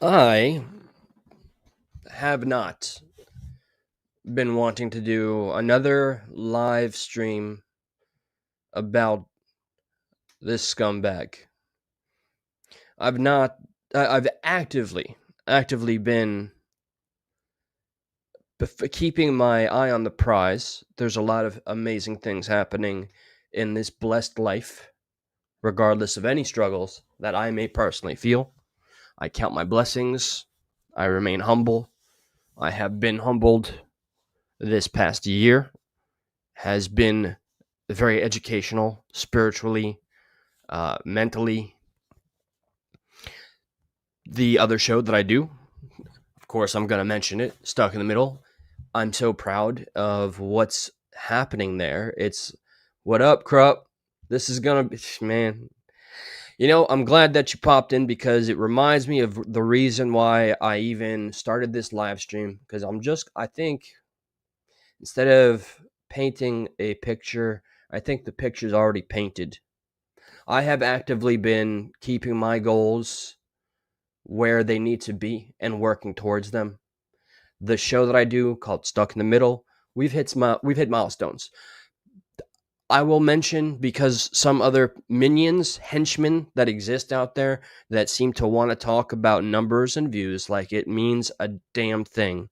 I have not been wanting to do another live stream about this scumbag. I've not. I've actively been keeping my eye on the prize. There's a lot of amazing things happening in this blessed life, regardless of any struggles that I may personally feel. I count my blessings. I remain humble. I have been humbled this past year. Has been very educational, spiritually, mentally. The other show that I do, of course, I'm going to mention it, Stuck in the Middle. I'm so proud of what's happening there. It's what up, Krupp? This is going to be, man. I'm glad that you popped in because it reminds me of the reason why I even started this live stream. Because I think instead of painting a picture, I think the picture's already painted. I have actively been keeping my goals where they need to be and working towards them. The show that I do called Stuck in the Middle, we've hit milestones. I will mention because some other minions, henchmen that exist out there that seem to want to talk about numbers and views like it means a damn thing.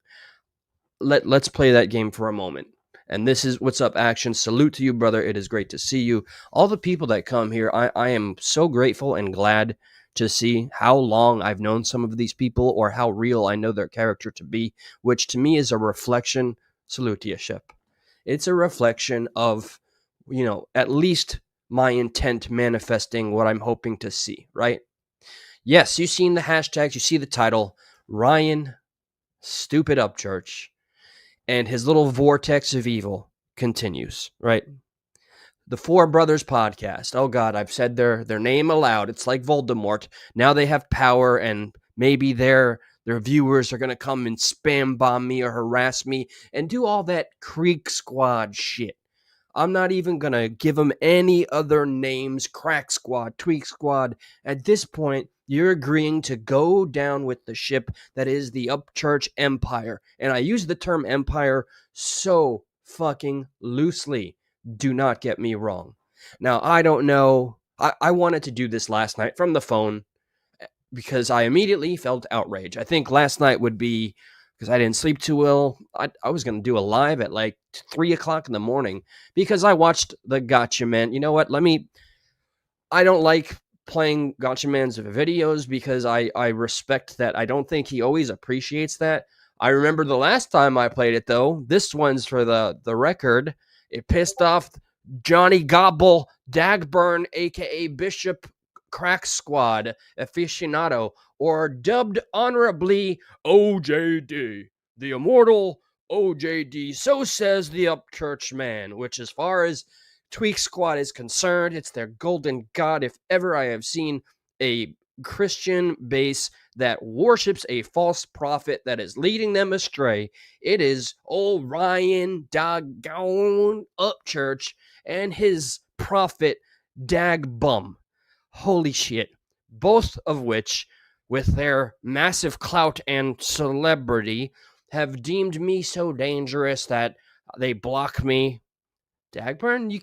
Let's play that game for a moment. And this is What's Up Action. Salute to you, brother. It is great to see you. All the people that come here, I am so grateful and glad to see how long I've known some of these people or how real I know their character to be, which to me is a reflection. Salute to you, Shep. It's a reflection of, at least my intent manifesting what I'm hoping to see, right? Yes, you've seen the hashtags, you see the title, Ryan Stupid Upchurch, and his little vortex of evil continues, right? The Four Brothers podcast. Oh God, I've said their name aloud. It's like Voldemort. Now they have power, and maybe their viewers are gonna come and spam bomb me or harass me and do all that Creek Squad shit. I'm not even gonna give them any other names. Crack Squad, Tweak Squad. At this point, you're agreeing to go down with the ship that is the Upchurch Empire. And I use the term empire so fucking loosely. Do not get me wrong. Now, I don't know. I wanted to do this last night from the phone because I immediately felt outrage. I think last night would be because I didn't sleep too well. I was going to do a live at like 3 o'clock in the morning because I watched the Gatchaman. You know what? I don't like playing Gatchaman's videos because I respect that. I don't think he always appreciates that. I remember the last time I played it, though. This one's for the record. It pissed off Johnny Gobble Dagburn, a.k.a. Bishop Crack Squad aficionado, or dubbed honorably OJD, the immortal OJD. So says the Upchurch man, which, as far as Tweak Squad is concerned, it's their golden god. If ever I have seen a Christian base that worships a false prophet that is leading them astray, it is old Ryan Doggone Upchurch and his prophet Dagbum. Holy shit. Both of which, with their massive clout and celebrity, have deemed me so dangerous that they block me. Dagburn, you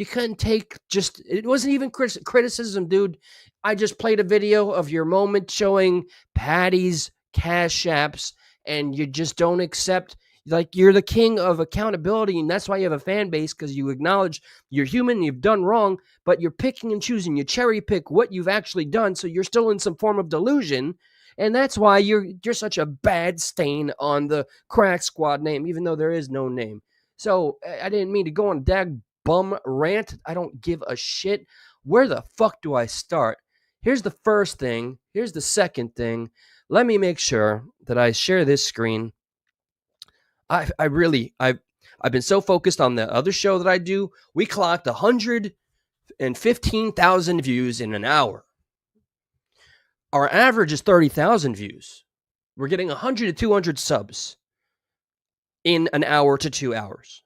couldn't take just it wasn't even criticism, dude. I just played a video of your moment showing Patty's cash apps, and you just don't accept. Like, you're the king of accountability, and that's why you have a fan base, because you acknowledge you're human, you've done wrong, but you're picking and choosing. You cherry pick what you've actually done, so you're still in some form of delusion, and that's why you're such a bad stain on the Crack Squad name, even though there is no name. So I didn't mean to go on a dag bum rant. I don't give a shit. Where the fuck do I start? Here's the first thing. Here's the second thing. Let me make sure that I share this screen. I've been so focused on the other show that I do. We clocked 115,000 views in an hour. Our average is 30,000 views. We're getting 100 to 200 subs in an hour to 2 hours.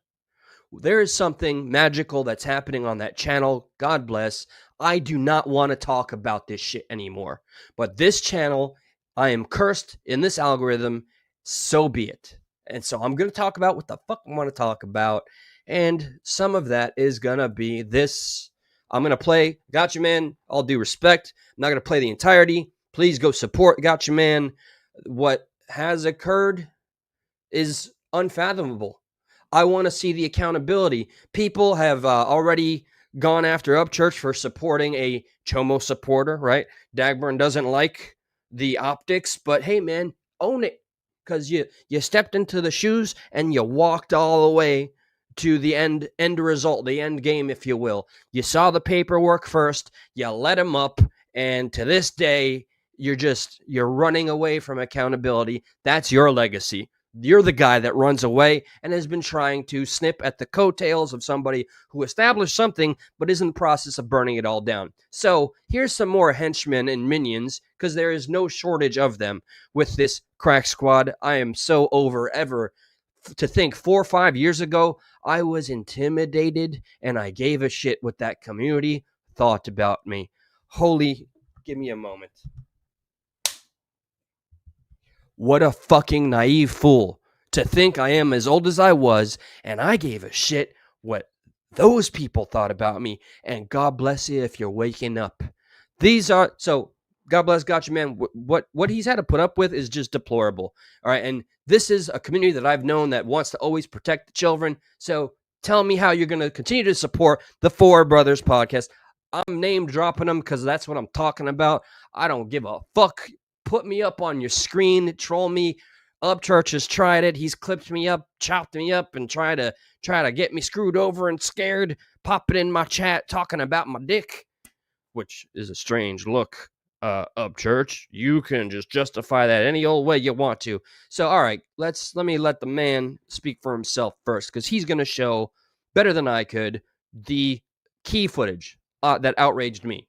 There is something magical that's happening on that channel. God bless. I do not want to talk about this shit anymore. But this channel, I am cursed in this algorithm. So be it. And so I'm going to talk about what the fuck I want to talk about. And some of that is going to be this. I'm going to play Gotcha Man, all due respect. I'm not going to play the entirety. Please go support Gotcha Man. What has occurred is unfathomable. I want to see the accountability. People have already gone after Upchurch for supporting a Chomo supporter, right? Dagburn doesn't like the optics, but hey, man, own it, because you stepped into the shoes and you walked all the way to the end result, the end game, if you will. You saw the paperwork first, you let him up, and to this day, you're running away from accountability. That's your legacy. You're the guy that runs away and has been trying to snip at the coattails of somebody who established something but is in the process of burning it all down. So here's some more henchmen and minions, because there is no shortage of them with this crack squad. I am so over ever to think 4 or 5 years ago I was intimidated and I gave a shit what that community thought about me. Give me a moment. What a fucking naive fool to think I am as old as I was, and I gave a shit what those people thought about me. And God bless you if you're waking up. So God bless Gotcha Man. What he's had to put up with is just deplorable. All right, and this is a community that I've known that wants to always protect the children. So tell me how you're going to continue to support the Four Brothers podcast. I'm name dropping them because that's what I'm talking about. I don't give a fuck. Put me up on your screen, troll me. Upchurch has tried it. He's clipped me up, chopped me up, and try to get me screwed over and scared. Pop it in my chat, talking about my dick, which is a strange look. Upchurch, you can just justify that any old way you want to. So, all right, let me let the man speak for himself first, because he's gonna show better than I could the key footage that outraged me.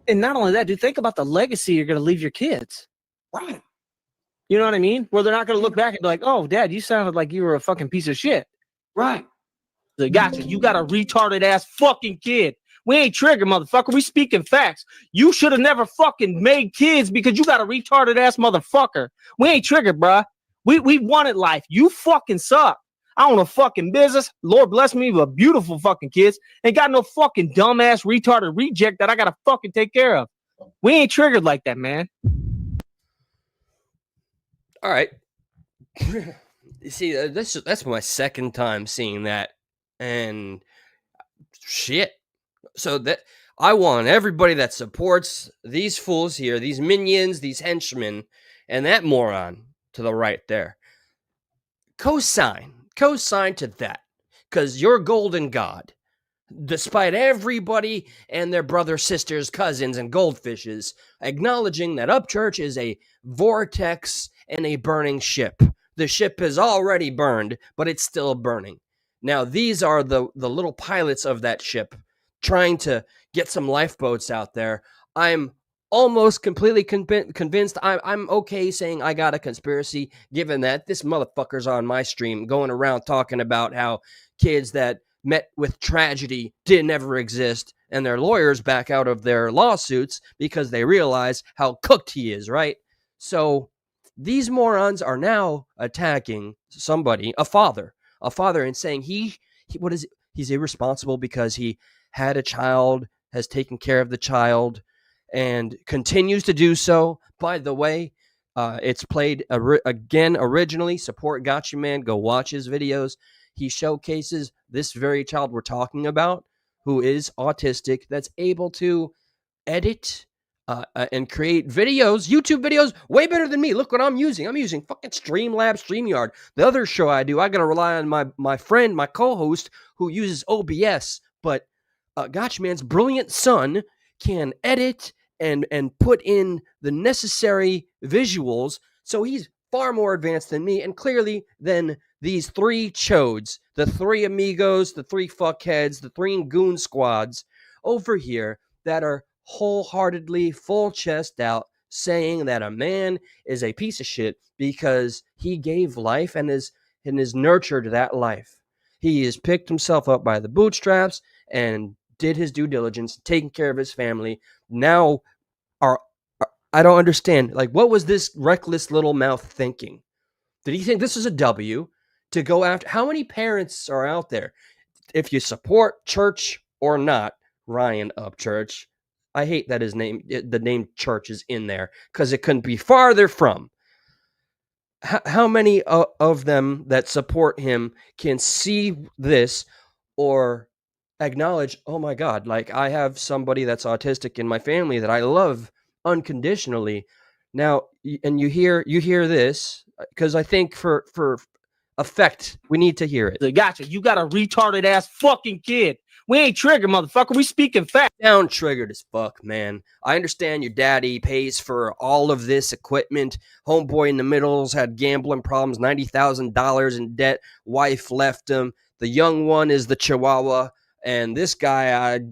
And not only that, dude, think about the legacy you're going to leave your kids. Right. You know what I mean? Where they're not going to look back and be like, oh, Dad, you sounded like you were a fucking piece of shit. Right. So, gotcha. You got a retarded ass fucking kid. We ain't triggered, motherfucker. We speaking facts. You should have never fucking made kids because you got a retarded ass motherfucker. We ain't triggered, bruh. We wanted life. You fucking suck. I own a fucking business. Lord bless me with beautiful fucking kids. Ain't got no fucking dumbass retarded reject that I gotta fucking take care of. We ain't triggered like that, man. All right. You see, that's my second time seeing that, and shit. So that I want everybody that supports these fools here, these minions, these henchmen, and that moron to the right there, co-sign to that, because you're golden god, despite everybody and their brothers, sisters, cousins, and goldfishes acknowledging that Upchurch is a vortex and a burning ship. The ship is already burned, but it's still burning. Now, these are the little pilots of that ship trying to get some lifeboats out there. I'm almost completely convinced. I'm okay saying I got a conspiracy, given that this motherfucker's on my stream going around talking about how kids that met with tragedy didn't ever exist, and their lawyers back out of their lawsuits because they realize how cooked he is, right? So these morons are now attacking somebody, a father, and saying he's irresponsible because he had a child, has taken care of the child, and continues to do so. By the way, it's played again originally. Support Gotcha Man. Go watch his videos. He showcases this very child we're talking about, who is autistic, that's able to edit and create videos, YouTube videos, way better than me. Look what I'm using. I'm using fucking Streamlabs, StreamYard. The other show I do, I got to rely on my friend, my co-host, who uses OBS. But Gotcha Man's brilliant son can edit and put in the necessary visuals. So he's far more advanced than me, and clearly than these three chodes, the three amigos, the three fuckheads, the three goon squads over here that are wholeheartedly, full chest out, saying that a man is a piece of shit because he gave life and is nurtured that life. He has picked himself up by the bootstraps and did his due diligence, taking care of his family. Now are I don't understand. Like, what was this reckless little mouth thinking? Did he think this is a W to go after? How many parents are out there? If you support church or not, Ryan Upchurch, I hate that the name church is in there because it couldn't be farther from. How many of them that support him can see this or acknowledge, oh my God, like I have somebody that's autistic in my family that I love unconditionally. Now, and you hear this because I think for effect, we need to hear it. Gotcha. You got a retarded ass fucking kid. We ain't triggered, motherfucker. We speaking facts. Down triggered as fuck, man. I understand your daddy pays for all of this equipment. Homeboy in the middle's had gambling problems, $90,000 in debt. Wife left him. The young one is the Chihuahua. And this guy,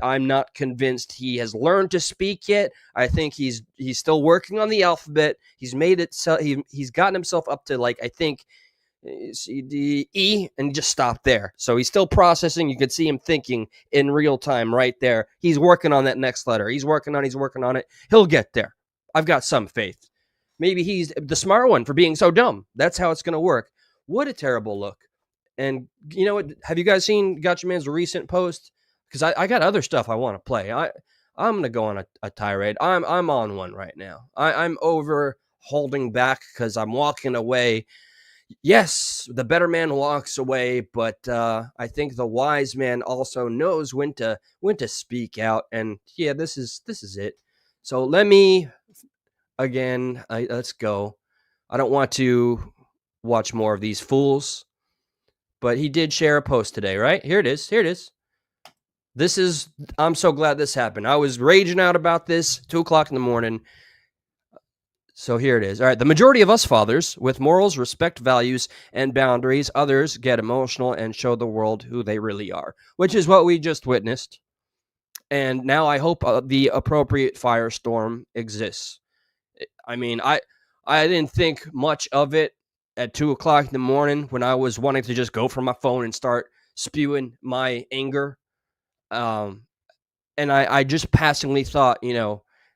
I'm not convinced he has learned to speak yet. I think he's still working on the alphabet. He's made it so he's gotten himself up to, like, I think C, D, E, and just stop there. So he's still processing. You could see him thinking in real time right there. He's working on that next letter. He's working on it. He'll get there. I've got some faith. Maybe he's the smart one for being so dumb. That's how it's going to work. What a terrible look. And you know what? Have you guys seen Gotcha Man's recent post? Because I got other stuff I want to play. I'm going to go on a tirade. I'm on one right now. I'm over holding back because I'm walking away. Yes, the better man walks away, but I think the wise man also knows when to speak out. And yeah, this is it. So let me again. Let's go. I don't want to watch more of these fools, but he did share a post today, right? Here it is. I'm so glad this happened. I was raging out about this 2:00 in the morning. So here it is. All right. The majority of us fathers with morals, respect values, and boundaries. Others get emotional and show the world who they really are, which is what we just witnessed. And now I hope the appropriate firestorm exists. I mean, I didn't think much of it at 2:00 in the morning when I was wanting to just go for my phone and start spewing my anger. And I just passingly thought,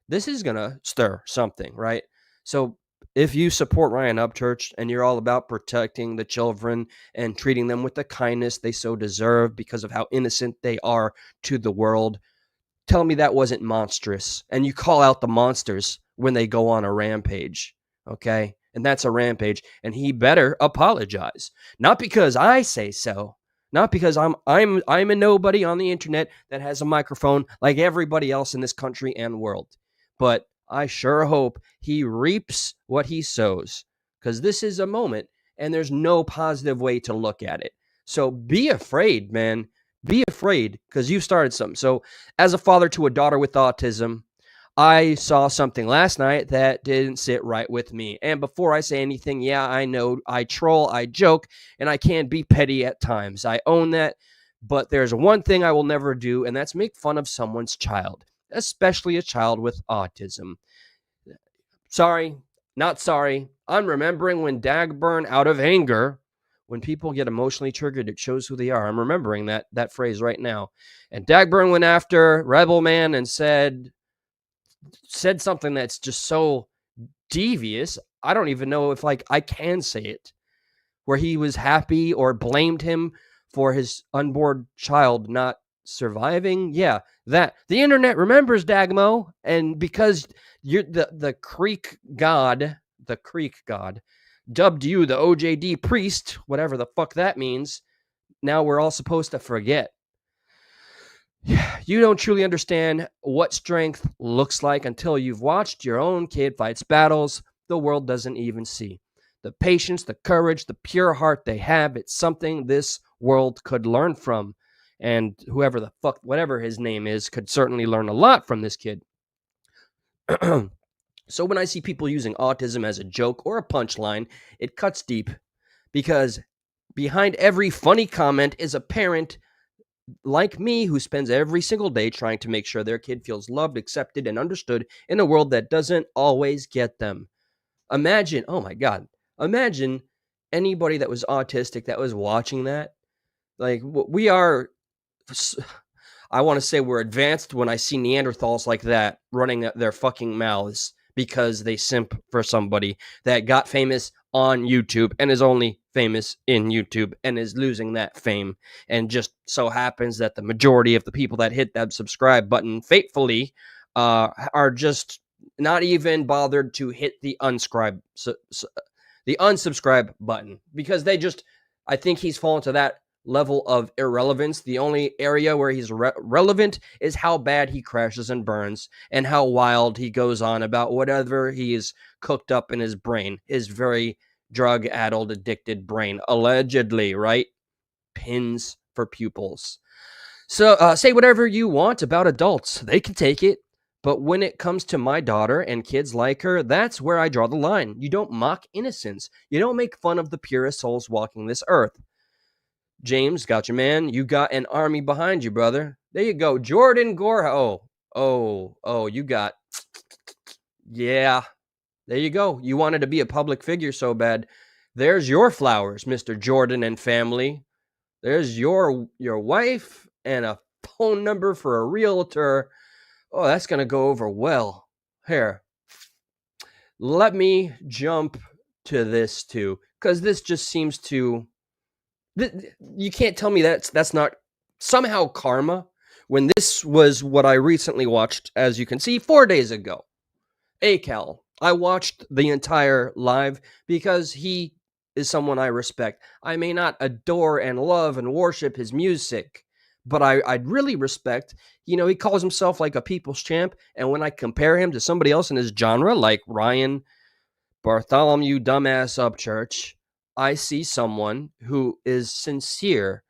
this is going to stir something, right? So if you support Ryan Upchurch and you're all about protecting the children and treating them with the kindness they so deserve because of how innocent they are to the world, tell me that wasn't monstrous. And you call out the monsters when they go on a rampage, okay? And that's a rampage, and he better apologize. Not because I say so, not because I'm a nobody on the internet that has a microphone like everybody else in this country and world, but I sure hope he reaps what he sows, because this is a moment and there's no positive way to look at it. So be afraid, man. Be afraid because you started something. So as a father to a daughter with autism, I saw something last night that didn't sit right with me. And before I say anything, yeah, I know I troll, I joke, and I can be petty at times. I own that. But there's one thing I will never do, and that's make fun of someone's child, especially a child with autism. Sorry, not sorry. I'm remembering when Dagburn, out of anger, when people get emotionally triggered, it shows who they are. I'm remembering that phrase right now. And Dagburn went after Rebel Man and said something that's just so devious. I don't even know if I can say it, where he was happy or blamed him for his unborn child not surviving. Yeah, that the internet remembers, Dagmo, and because you're the Creek God dubbed you the OJD priest, whatever the fuck that means. Now we're all supposed to forget. You don't truly understand what strength looks like until you've watched your own kid fight battles the world doesn't even see. The patience, the courage, the pure heart they have, it's something this world could learn from. And whoever the fuck, whatever his name is, could certainly learn a lot from this kid. So when I see people using autism as a joke or a punchline, it cuts deep, because behind every funny comment is a parent like me who spends every single day trying to make sure their kid feels loved, accepted, and understood in a world that doesn't always get them. Imagine, oh my God, imagine anybody that was autistic that was watching that. Like, we are, I want to say we're advanced when I see Neanderthals like that running their fucking mouths because they simp for somebody that got famous on YouTube and is only famous in YouTube and is losing that fame. And just so happens that the majority of the people that hit that subscribe button faithfully are just not even bothered to hit the unsubscribe button because I think he's fallen to that level of irrelevance. The only area where he's relevant is how bad he crashes and burns and how wild he goes on about whatever he is cooked up in his brain, his very drug-addled, addicted brain, allegedly, right? Pins for pupils. So say whatever you want about adults. They can take it. But when it comes to my daughter and kids like her, that's where I draw the line. You don't mock innocence. You don't make fun of the purest souls walking this earth. James, got you, man. You got an army behind you, brother. There you go. Jordan Gore. You got. Yeah, there you go. You wanted to be a public figure so bad. There's your flowers, Mr. Jordan and family. There's your wife and a phone number for a realtor. Oh, that's going to go over well. Here, let me jump to this too, because this just seems to... You can't tell me that's not somehow karma when this was what I recently watched, as you can see, 4 days ago. Akal. I watched the entire live because he is someone I respect. I may not adore and love and worship his music, but I'd really respect, he calls himself like a people's champ. And when I compare him to somebody else in his genre, like Ryan Bartholomew Dumbass Upchurch, I see someone who is sincere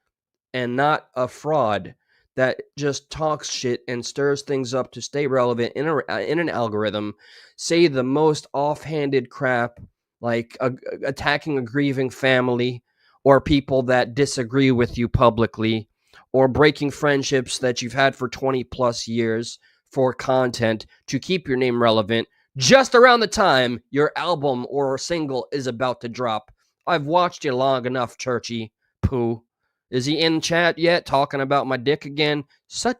and not a fraud that just talks shit and stirs things up to stay relevant in an algorithm, say the most offhanded crap, like attacking a grieving family or people that disagree with you publicly, or breaking friendships that you've had for 20 plus years for content to keep your name relevant just around the time your album or single is about to drop. I've watched you long enough, Churchy Poo. Is he in chat yet talking about my dick again?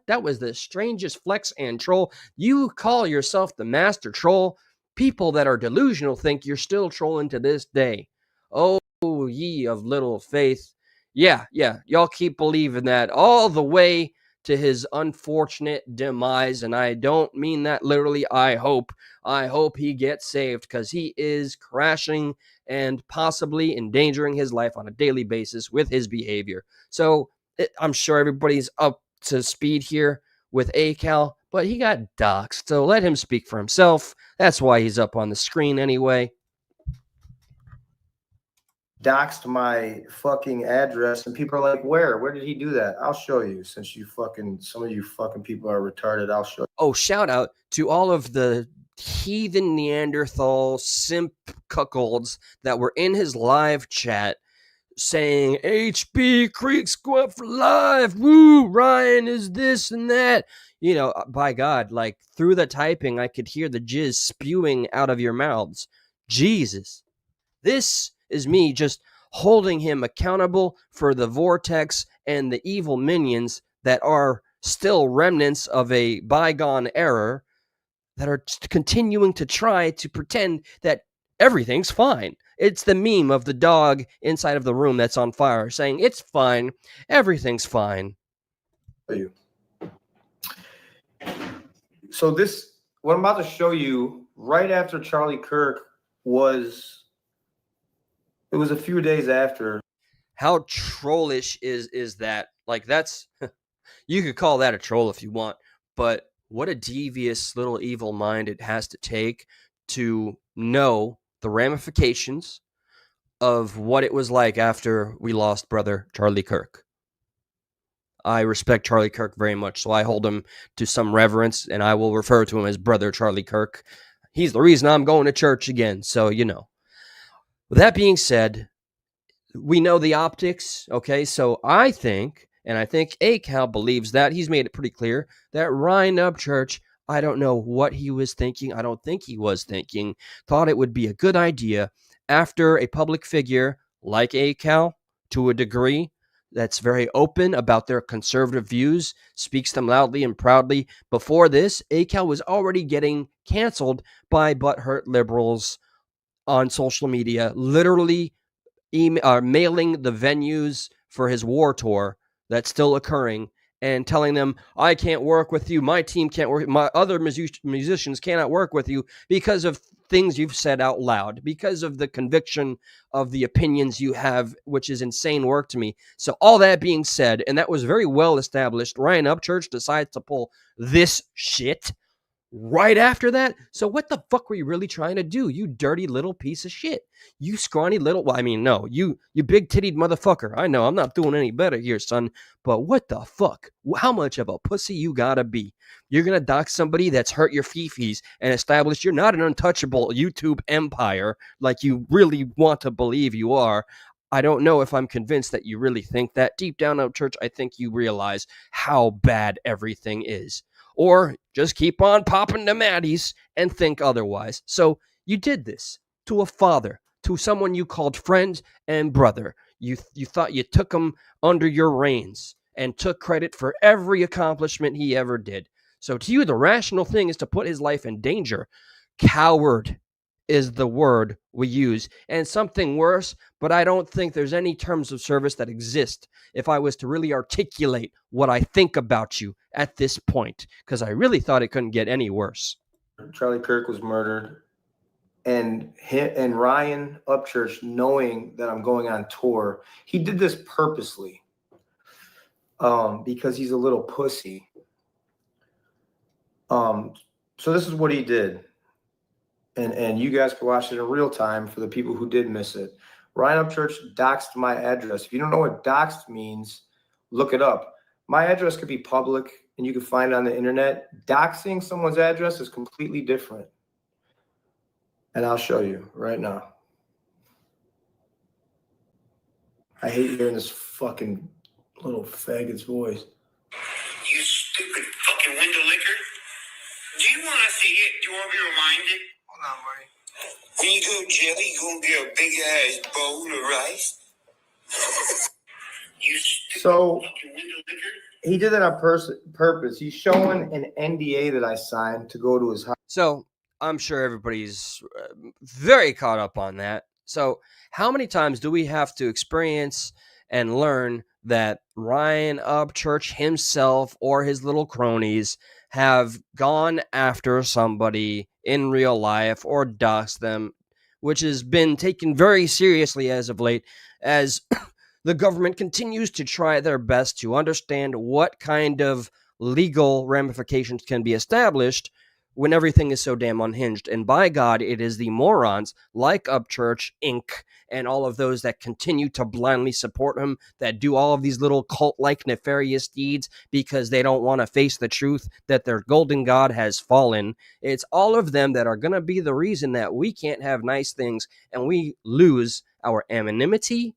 That was the strangest flex and troll. You call yourself the master troll. People that are delusional think you're still trolling to this day. Oh, ye of little faith. Yeah, y'all keep believing that all the way to his unfortunate demise, and I don't mean that literally. I hope he gets saved, because he is crashing and possibly endangering his life on a daily basis with his behavior. So I'm sure everybody's up to speed here with Akal, but he got doxxed, so let him speak for himself. That's why he's up on the screen anyway. Doxed my fucking address, and people are like, where did he do that? I'll show you, since some of you fucking people are retarded. I'll show you. Oh, shout out to all of the heathen Neanderthal simp cuckolds that were in his live chat saying HB Creek Squad for life, woo, Ryan is this and that. By God, like through the typing, I could hear the jizz spewing out of your mouths. Jesus. This is me just holding him accountable for the vortex and the evil minions that are still remnants of a bygone era that are continuing to try to pretend that everything's fine. It's the meme of the dog inside of the room that's on fire saying, it's fine, everything's fine. So what I'm about to show you, right after Charlie Kirk it was a few days after. How trollish is that? Like, that's, you could call that a troll if you want, but what a devious little evil mind it has to take to know the ramifications of what it was like after we lost brother Charlie Kirk. I respect Charlie Kirk very much, so I hold him to some reverence, and I will refer to him as brother Charlie Kirk. He's the reason I'm going to church again, so With that being said, we know the optics, okay? So I think Akal believes that. He's made it pretty clear that Ryan Upchurch, I don't know what he was thinking. I don't think he was thinking. Thought it would be a good idea after a public figure like Akal, to a degree, that's very open about their conservative views, speaks them loudly and proudly. Before this, ACAL was already getting canceled by butthurt liberals on social media, literally mailing the venues for his war tour that's still occurring and telling them, I can't work with you, my team can't work, my other musicians cannot work with you because of things you've said out loud, because of the conviction of the opinions you have, which is insane work to me. So all that being said, and that was very well established, Ryan Upchurch decides to pull this shit right after that. So what the fuck were you really trying to do, you dirty little piece of shit? You scrawny little, well, I mean, no, you big tittied motherfucker. I know I'm not doing any better here, son, but what the fuck? How much of a pussy you gotta be? You're gonna dox somebody that's hurt your fifis and establish you're not an untouchable YouTube empire like you really want to believe you are. I don't know if I'm convinced that you really think that. Deep down, Upchurch, I think you realize how bad everything is. Or just keep on popping the maddies and think otherwise. So you did this to a father, to someone you called friend and brother. You thought you took him under your reins and took credit for every accomplishment he ever did. So to you, the rational thing is to put his life in danger. Coward is the word we use, and something worse, but I don't think there's any terms of service that exist if I was to really articulate what I think about you at this point, because I really thought it couldn't get any worse. Charlie Kirk was murdered, and Ryan Upchurch, knowing that I'm going on tour, he did this purposely, because he's a little pussy. So this is what he did. And you guys can watch it in real time for the people who did miss it. Ryan Upchurch doxed my address. If you don't know what doxed means, look it up. My address could be public, and you can find it on the internet. Doxing someone's address is completely different. And I'll show you right now. I hate hearing this fucking little faggot's voice. You stupid fucking window licker. Do you want to see it? Do you want to be reminded? Hold on, Marty. When you go to jail, you gonna get a big ass bowl of rice. You stupid fucking window licker. He did that on purpose. He's showing an NDA that I signed to go to his house. So I'm sure everybody's very caught up on that. So how many times do we have to experience and learn that Ryan Upchurch himself or his little cronies have gone after somebody in real life or doxed them, which has been taken very seriously as of late, as the government continues to try their best to understand what kind of legal ramifications can be established when everything is so damn unhinged. And by God, it is the morons like Upchurch, Inc., and all of those that continue to blindly support him, that do all of these little cult-like nefarious deeds because they don't want to face the truth that their golden god has fallen. It's all of them that are going to be the reason that we can't have nice things and we lose our anonymity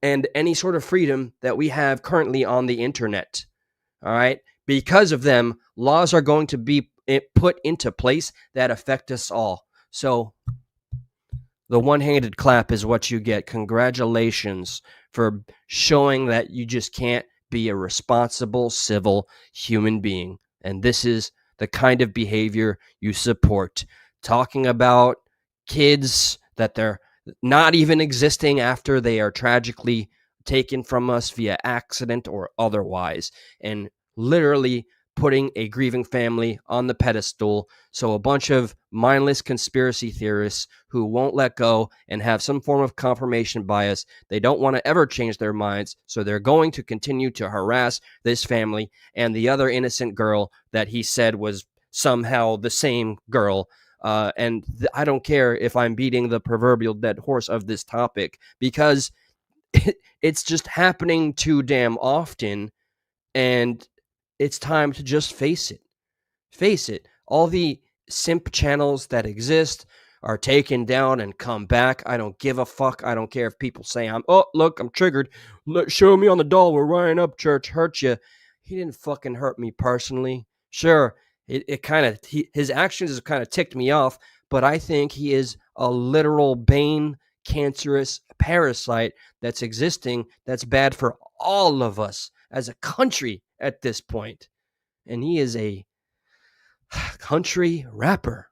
and any sort of freedom that we have currently on the internet. All right? Because of them, laws are going to be put into place that affect us all. So the one-handed clap is what you get. Congratulations for showing that you just can't be a responsible civil human being. And this is the kind of behavior you support. Talking about kids that they're not even existing after they are tragically taken from us via accident or otherwise, and literally putting a grieving family on the pedestal. So a bunch of mindless conspiracy theorists who won't let go and have some form of confirmation bias. They don't want to ever change their minds. So they're going to continue to harass this family and the other innocent girl that he said was somehow the same girl. I don't care if I'm beating the proverbial dead horse of this topic, because it's just happening too damn often. And it's time to just face it. Face it. All the simp channels that exist are taken down and come back. I don't give a fuck. I don't care if people say I'm triggered. Show me on the doll where Ryan Upchurch hurt you. He didn't fucking hurt me personally. Sure, his actions have kind of ticked me off, but I think he is a literal bane, cancerous parasite that's existing, that's bad for all of us as a country at this point. And he is a country rapper.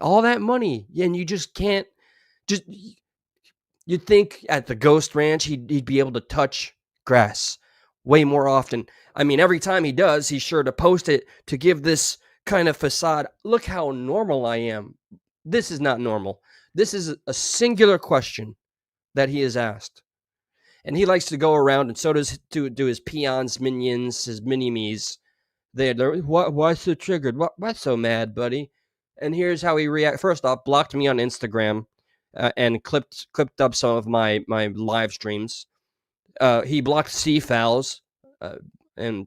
All that money, and you just can't. Just you'd think at the Ghost Ranch he'd be able to touch grass way more often. I mean, every time he does, he's sure to post it to give this kind of facade. Look how normal I am. This is not normal. This is a singular question that he is asked. And he likes to go around, and so does do his peons, minions, his mini-me's. They're why so triggered? What's so mad, buddy? And here's how he react. First off, blocked me on Instagram and clipped up some of my live streams. He blocked CFOWs, and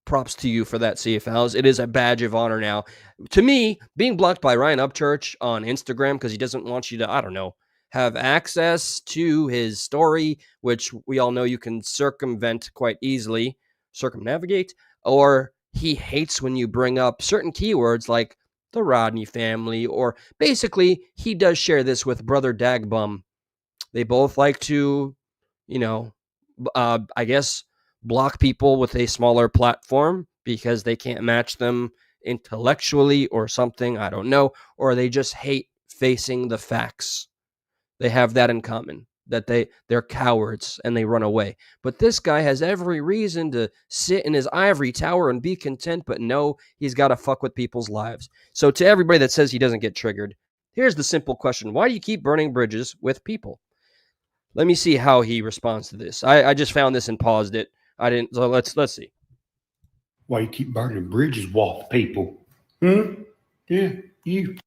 props to you for that, CFOWs. It is a badge of honor now. To me, being blocked by Ryan Upchurch on Instagram because he doesn't want you to, I don't know, have access to his story, which we all know you can circumvent quite easily, circumnavigate, or he hates when you bring up certain keywords like the Rodney family, or basically he does share this with Brother Dagbum. They both like to, I guess, block people with a smaller platform because they can't match them intellectually or something, I don't know, or they just hate facing the facts. They have that in common, that they're cowards and they run away. But this guy has every reason to sit in his ivory tower and be content, but no, he's got to fuck with people's lives. So to everybody that says he doesn't get triggered, here's the simple question. Why do you keep burning bridges with people? Let me see how he responds to this. I just found this and paused it. I didn't. So let's see. Why you keep burning bridges with people? Yeah, you.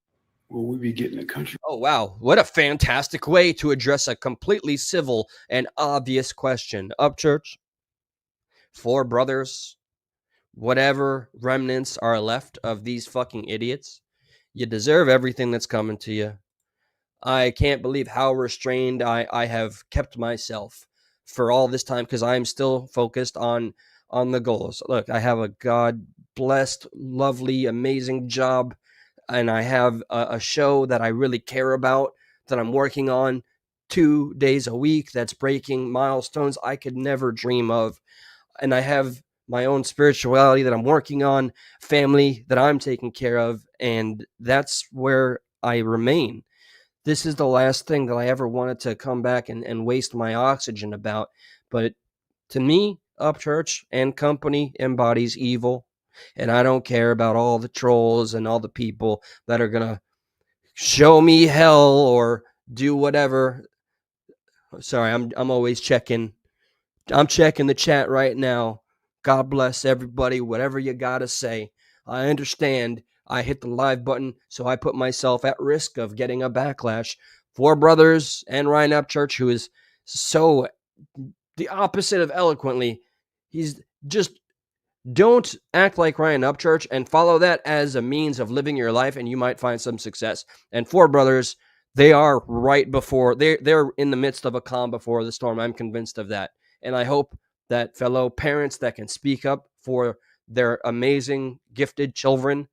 Will we be getting a country? Oh, wow. What a fantastic way to address a completely civil and obvious question. Upchurch, Four Brothers, whatever remnants are left of these fucking idiots, you deserve everything that's coming to you. I can't believe how restrained I have kept myself for all this time because I'm still focused on the goals. Look, I have a God-blessed, lovely, amazing job, and I have a show that I really care about that I'm working on 2 days a week that's breaking milestones I could never dream of. And I have my own spirituality that I'm working on, family that I'm taking care of, and that's where I remain. This is the last thing that I ever wanted to come back and waste my oxygen about. But to me, Upchurch and company embodies evil. And I don't care about all the trolls and all the people that are going to show me hell or do whatever. Sorry, I'm always checking. I'm checking the chat right now. God bless everybody, whatever you got to say. I understand. I hit the live button, so I put myself at risk of getting a backlash. Four Brothers and Ryan Upchurch, who is so the opposite of eloquently. He's just, don't act like Ryan Upchurch and follow that as a means of living your life, and you might find some success. And Four Brothers, they are right before, they're in the midst of a calm before the storm. I'm convinced of that. And I hope that fellow parents that can speak up for their amazing, gifted children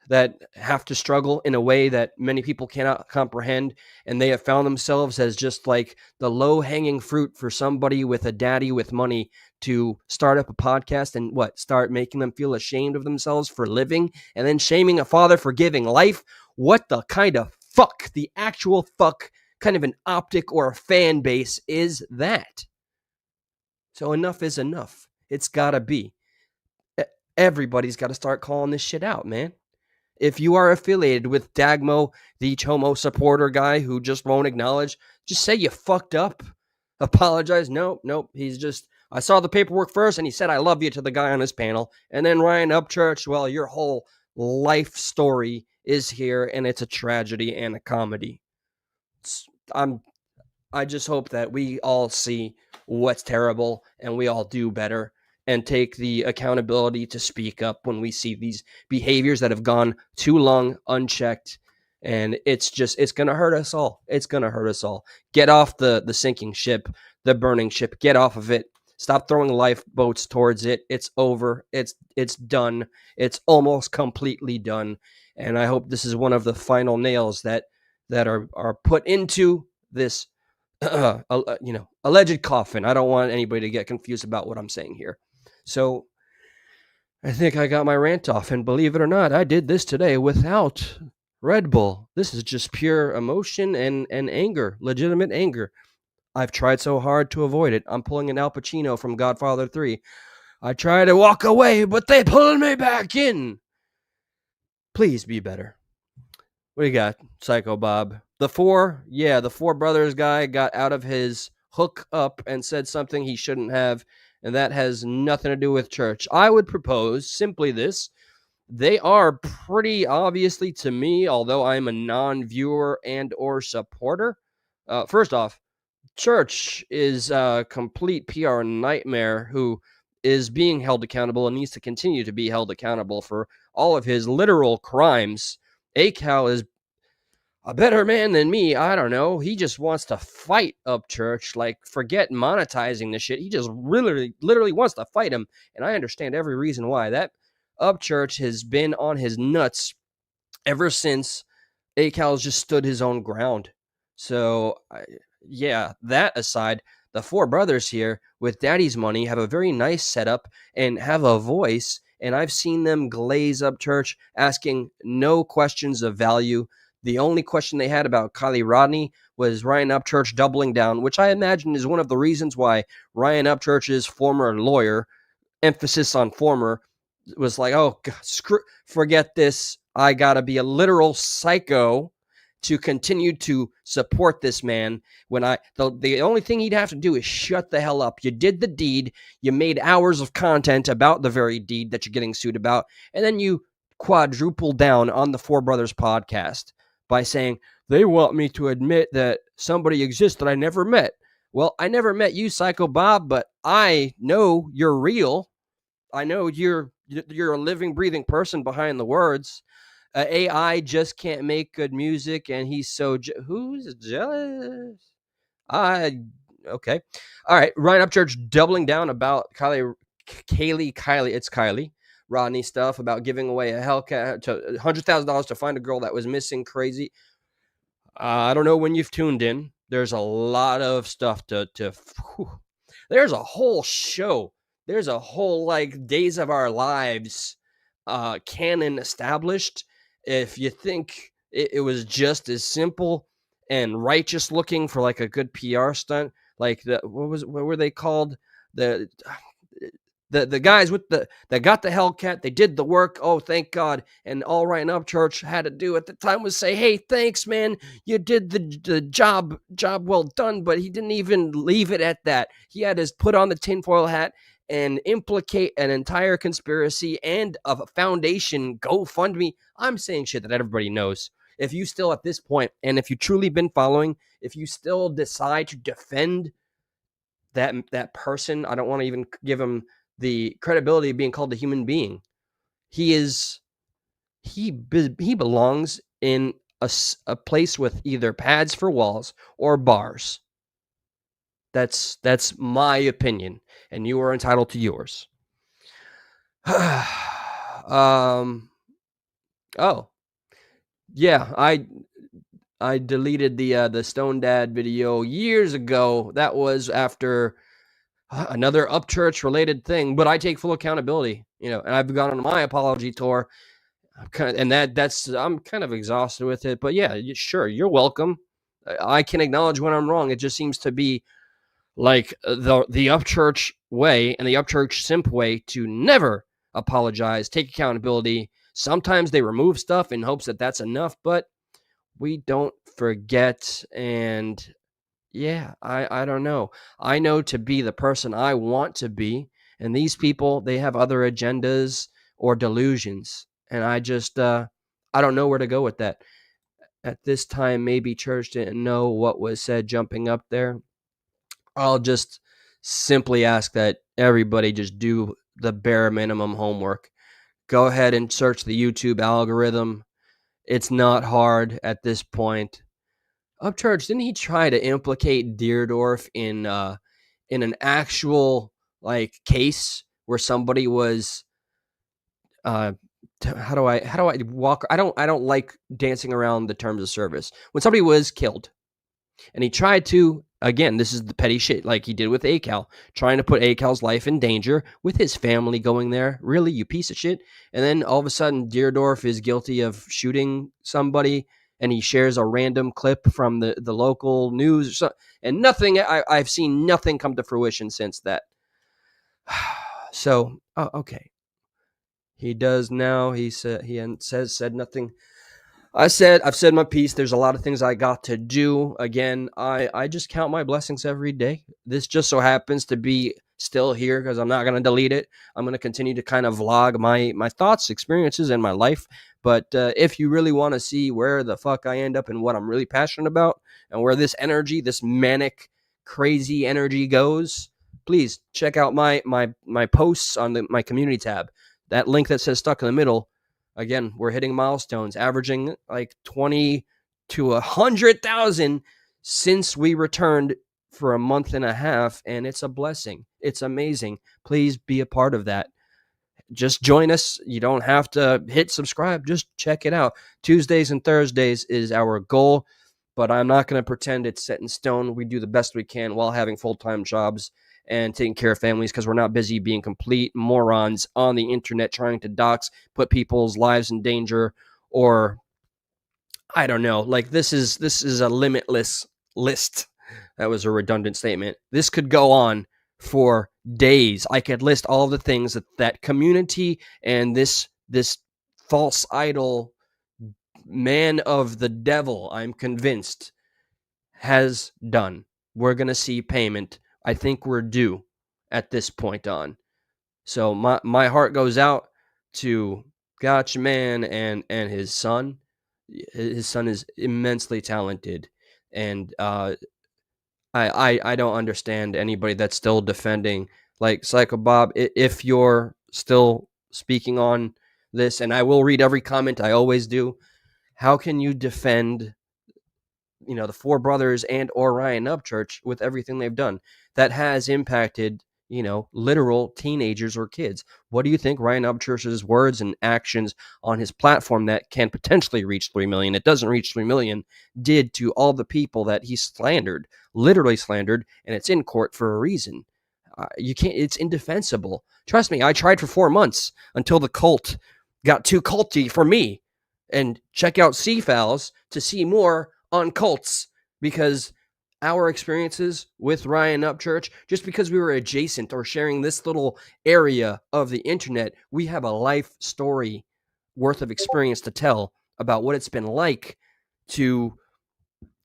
that have to struggle in a way that many people cannot comprehend, and they have found themselves as just like the low-hanging fruit for somebody with a daddy with money to start up a podcast and start making them feel ashamed of themselves for living, and then shaming a father for giving life. What the kind of fuck, the actual fuck kind of an optic or a fan base is that? So enough is enough. It's gotta be. Everybody's got to start calling this shit out, man. If you are affiliated with Dagmo, the homo supporter guy who just won't acknowledge, just say you fucked up. Apologize. Nope. He's just, I saw the paperwork first and he said, I love you to the guy on his panel. And then Ryan Upchurch, well, your whole life story is here and it's a tragedy and a comedy. I just hope that we all see what's terrible and we all do better and take the accountability to speak up when we see these behaviors that have gone too long unchecked. And it's going to hurt us all. It's going to hurt us all. Get off the sinking ship, the burning ship. Get off of it. Stop throwing lifeboats towards it. It's over. It's done. It's almost completely done. And I hope this is one of the final nails that are put into this alleged coffin. I don't want anybody to get confused about what I'm saying here. So I think I got my rant off, and believe it or not, I did this today without Red Bull. This is just pure emotion and anger, legitimate anger. I've tried so hard to avoid it. I'm pulling an Al Pacino from Godfather 3. I try to walk away, but they pull me back in. Please be better. What do you got, Psycho Bob? The Four Brothers guy got out of his hook up and said something he shouldn't have, and that has nothing to do with church. I would propose simply this. They are pretty obviously, to me, although I'm a non-viewer and or supporter. First off, church is a complete PR nightmare who is being held accountable and needs to continue to be held accountable for all of his literal crimes. Acal is a better man than me. I don't know. He just wants to fight Upchurch. Like, forget monetizing the shit. He just literally wants to fight him. And I understand every reason why. That Upchurch has been on his nuts ever since Acal's just stood his own ground. So, yeah, that aside, the Four Brothers here with Daddy's money have a very nice setup and have a voice. And I've seen them glaze Upchurch, asking no questions of value. The only question they had about Kylie Rodney was Ryan Upchurch doubling down, which I imagine is one of the reasons why Ryan Upchurch's former lawyer, emphasis on former, was like, oh, God, forget this. I got to be a literal psycho to continue to support this man when the only thing he'd have to do is shut the hell up. You did the deed. You made hours of content about the very deed that you're getting sued about. And then you quadruple down on the Four Brothers podcast by saying, they want me to admit that somebody exists that I never met. Well, I never met you, Psycho Bob, but I know you're real. I know you're a living, breathing person behind the words. AI just can't make good music, and he's so who's jealous? Okay. All right. Ryan Upchurch doubling down about Kylie. It's Kylie Rodney stuff about giving away a Hellcat to $100,000 to find a girl that was missing. Crazy. I don't know when you've tuned in. There's a lot of stuff to there's a whole show. There's a whole like Days of Our Lives canon established. If you think it was just as simple and righteous looking for like a good PR stunt, like what were they called? The guys with that got the Hellcat, they did the work. Oh, thank God. And all Ryan Upchurch had to do at the time was say, hey, thanks, man. You did the job well done, but he didn't even leave it at that. He had to put on the tinfoil hat and implicate an entire conspiracy and a foundation GoFundMe. I'm saying shit that everybody knows. If you still at this point, and if you truly been following, if you still decide to defend that person, I don't want to even give him the credibility of being called a human being. He belongs in a place with either pads for walls or bars. That's my opinion, and you are entitled to yours. Oh, yeah, I deleted the Stone Dad video years ago. That was after another Upchurch related thing, but I take full accountability, and I've gone on my apology tour. I'm kind of exhausted with it, but yeah, sure, you're welcome. I can acknowledge when I'm wrong. It just seems to be like the Upchurch way and the Upchurch simp way to never apologize, take accountability. Sometimes they remove stuff in hopes that that's enough, but we don't forget. And yeah, I don't know. I know to be the person I want to be, and these people, they have other agendas or delusions, and I just I don't know where to go with that. At this time, maybe church didn't know what was said jumping up there. I'll just simply ask that everybody just do the bare minimum homework. Go ahead and search the YouTube algorithm. It's not hard at this point. Upchurch, didn't he try to implicate Deerdorf in an actual like case where somebody was how do I walk? I don't like dancing around the terms of service. When somebody was killed and he tried to Again, this is the petty shit like he did with Acal, trying to put Acal's life in danger with his family going there. Really, you piece of shit. And then all of a sudden, Deerdorf is guilty of shooting somebody, and he shares a random clip from the local news. Or something, and nothing, I've seen nothing come to fruition since that. So, okay. He does now. He said said nothing. I've said my piece. There's a lot of things I got to do. Again, I just count my blessings every day. This just so happens to be still here because I'm not going to delete it. I'm going to continue to kind of vlog my thoughts, experiences, and my life. But if you really want to see where the fuck I end up and what I'm really passionate about and where this energy, this manic, crazy energy goes, please check out my posts on my community tab. That link that says Stuck in the Middle. Again, we're hitting milestones, averaging like 20 to 100,000 since we returned for a month and a half, and it's a blessing. It's amazing. Please be a part of that. Just join us. You don't have to hit subscribe. Just check it out. Tuesdays and Thursdays is our goal, but I'm not going to pretend it's set in stone. We do the best we can while having full-time jobs and taking care of families because we're not busy being complete morons on the internet trying to dox, put people's lives in danger, or I don't know. Like this is a limitless list. That was a redundant statement. This could go on for days. I could list all of the things that community and this false idol man of the devil, I'm convinced, has done. We're going to see payment. I think we're due at this point on. So my heart goes out to Gotcha Man and his son. His son is immensely talented, and I don't understand anybody that's still defending like Psycho Bob. If you're still speaking on this, and I will read every comment, I always do. How can you defend the Four Brothers and or Ryan Upchurch with everything they've done that has impacted literal teenagers or kids? What do you think Ryan Upchurch's words and actions on his platform that can potentially reach 3 million, it doesn't reach 3 million, did to all the people that he slandered, literally slandered, and it's in court for a reason? You can't, it's indefensible. Trust me, I tried for 4 months until the cult got too culty for me. And check out CFALs to see more on cults, because our experiences with Ryan Upchurch, just because we were adjacent or sharing this little area of the internet, we have a life story worth of experience to tell about what it's been like to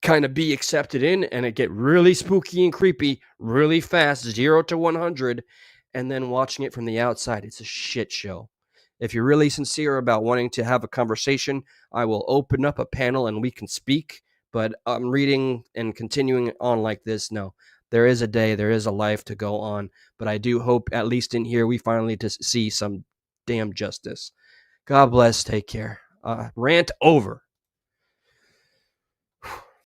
kind of be accepted in and it get really spooky and creepy really fast, 0 to 100, and then watching it from the outside. It's a shit show. If you're really sincere about wanting to have a conversation, I will open up a panel and we can speak. But I'm reading and continuing on like this. No, there is a day, there is a life to go on. But I do hope, at least in here, we finally see some damn justice. God bless. Take care. Rant over.